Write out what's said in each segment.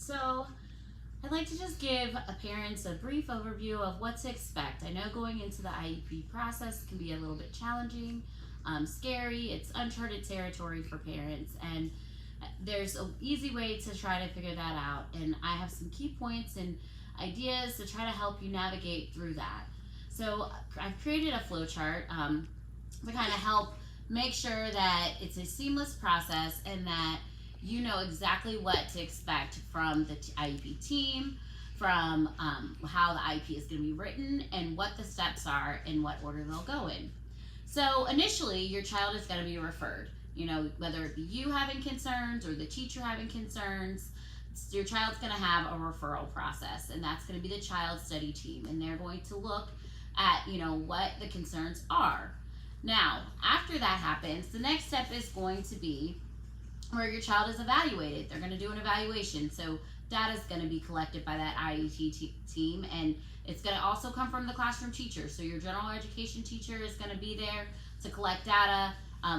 So I'd like to just give parents a brief overview of what to expect. I know going into the IEP process can be a little bit challenging, scary. It's uncharted territory for parents, and there's an easy way to try to figure that out. And I have some key points and ideas to try to help you navigate through that. So I've created a flow chart to kind of help make sure that it's a seamless process and that you know exactly what to expect from the IEP team, from how the IEP is going to be written, and what the steps are and what order they'll go in. So initially, your child is going to be referred. You know, whether it be you having concerns or the teacher having concerns, your child's going to have a referral process, and that's going to be the child study team, and they're going to look at, you know, what the concerns are. Now, after that happens, the next step is going to be where your child is evaluated. They're going to do an evaluation. So data is going to be collected by that IET team, and it's going to also come from the classroom teacher. So your general education teacher is going to be there to collect data,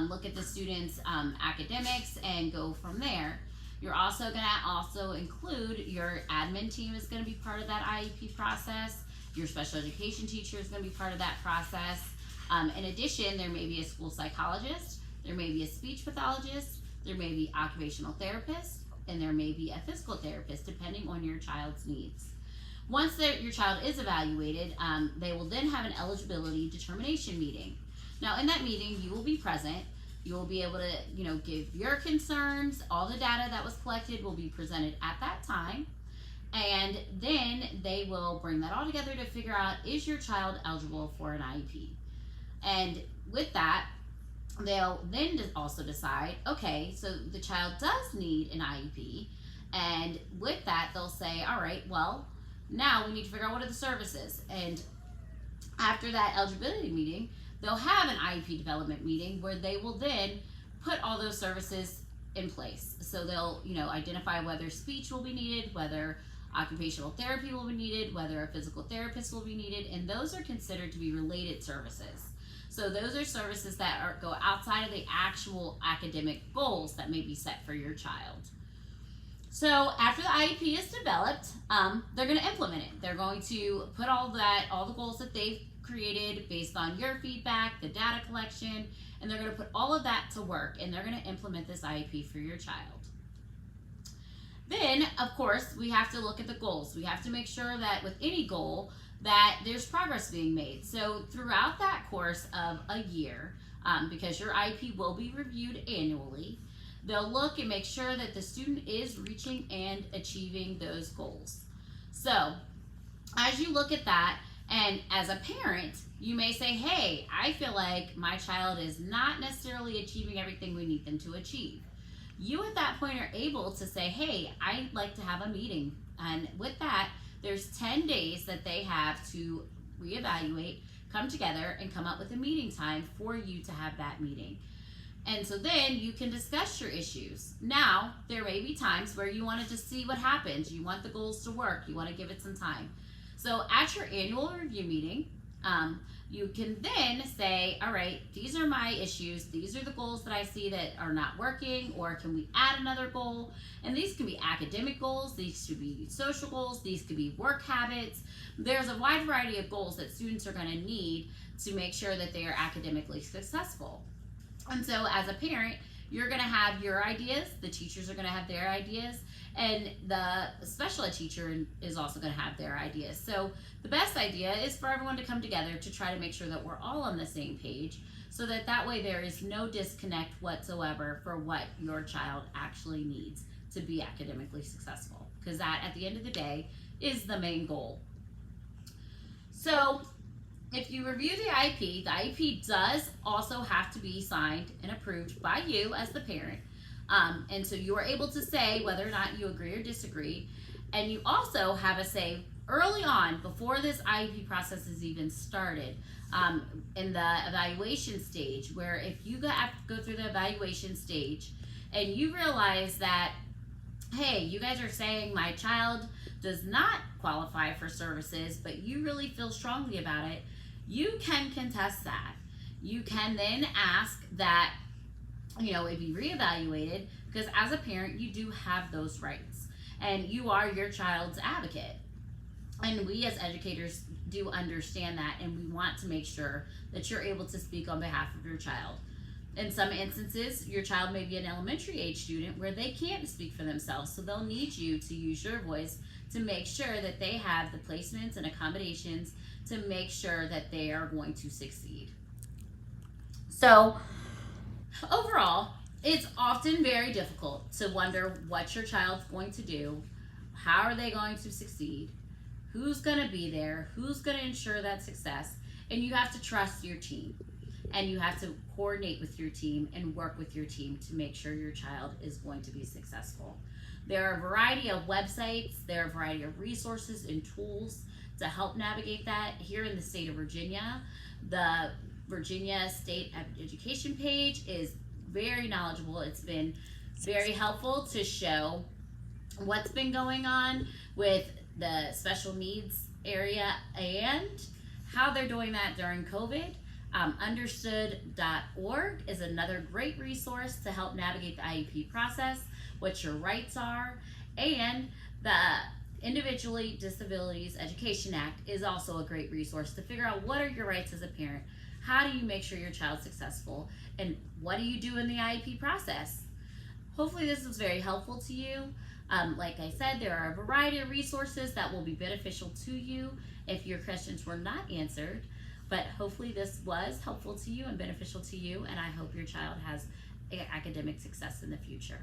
look at the students' academics, and go from there. You're also going to include your admin team is going to be part of that IEP process. Your special education teacher is going to be part of that process. In addition, there may be a school psychologist, there may be a speech pathologist, there may be occupational therapist, and there may be a physical therapist, depending on your child's needs. Once your child is evaluated, they will then have an eligibility determination meeting. Now, in that meeting, you will be present. You will be able to, you know, give your concerns. All the data that was collected will be presented at that time. And then they will bring that all together to figure out, is your child eligible for an IEP? And with that, they'll then also decide, okay, so the child does need an IEP, and with that, they'll say, all right, well, now we need to figure out what are the services. And after that eligibility meeting, they'll have an IEP development meeting where they will then put all those services in place. So they'll, you know, identify whether speech will be needed, whether occupational therapy will be needed, whether a physical therapist will be needed, and those are considered to be related services. So those are services that go outside of the actual academic goals that may be set for your child. So after the IEP is developed, they're going to implement it. They're going to put all the goals that they've created based on your feedback, the data collection, and they're going to put all of that to work, and they're going to implement this IEP for your child. Then, of course, we have to look at the goals. We have to make sure that with any goal, that there's progress being made. So throughout that course of a year, because your IEP will be reviewed annually, they'll look and make sure that the student is reaching and achieving those goals. So as you look at that, and as a parent, you may say, hey, I feel like my child is not necessarily achieving everything we need them to achieve. You at that point are able to say, hey, I'd like to have a meeting. And with that, there's 10 days that they have to reevaluate, come together, and come up with a meeting time for you to have that meeting. And so then you can discuss your issues. Now, there may be times where you want to just see what happens. You want the goals to work. You want to give it some time. So at your annual review meeting, you can then say, all right, these are my issues. These are the goals that I see that are not working, or can we add another goal? And these can be academic goals. These could be social goals. These could be work habits. There's a wide variety of goals that students are going to need to make sure that they are academically successful. And so as a parent, you're going to have your ideas. The teachers are going to have their ideas. And the special ed teacher is also going to have their ideas. So the best idea is for everyone to come together to try to make sure that we're all on the same page, so that way there is no disconnect whatsoever for what your child actually needs to be academically successful. Because that, at the end of the day, is the main goal. So if you review the IEP does also have to be signed and approved by you as the parent. And so you are able to say whether or not you agree or disagree. And you also have a say early on, before this IEP process is even started, in the evaluation stage, where if you have to go through the evaluation stage and you realize that, hey, you guys are saying my child does not qualify for services, but you really feel strongly about it, you can contest that. You can then ask that, you know, it be reevaluated, because as a parent, you do have those rights. and you are your child's advocate. And we as educators do understand that, and we want to make sure that you're able to speak on behalf of your child. In some instances, your child may be an elementary age student where they can't speak for themselves, so they'll need you to use your voice to make sure that they have the placements and accommodations to make sure that they are going to succeed. So overall, it's often very difficult to wonder what your child's going to do, how are they going to succeed, who's going to be there, who's going to ensure that success, and you have to trust your team. And you have to coordinate with your team and work with your team to make sure your child is going to be successful. There are a variety of websites, there are a variety of resources and tools to help navigate that. Here in the state of Virginia, the Virginia State Education page is very knowledgeable. It's been very helpful to show what's been going on with the special needs area and how they're doing that during COVID. Understood.org is another great resource to help navigate the IEP process, what your rights are, and the Individually Disabilities Education Act is also a great resource to figure out what are your rights as a parent, how do you make sure your child's successful, and what do you do in the IEP process. Hopefully this was very helpful to you. Like I said, there are a variety of resources that will be beneficial to you if your questions were not answered. But hopefully this was helpful to you and beneficial to you, and I hope your child has academic success in the future.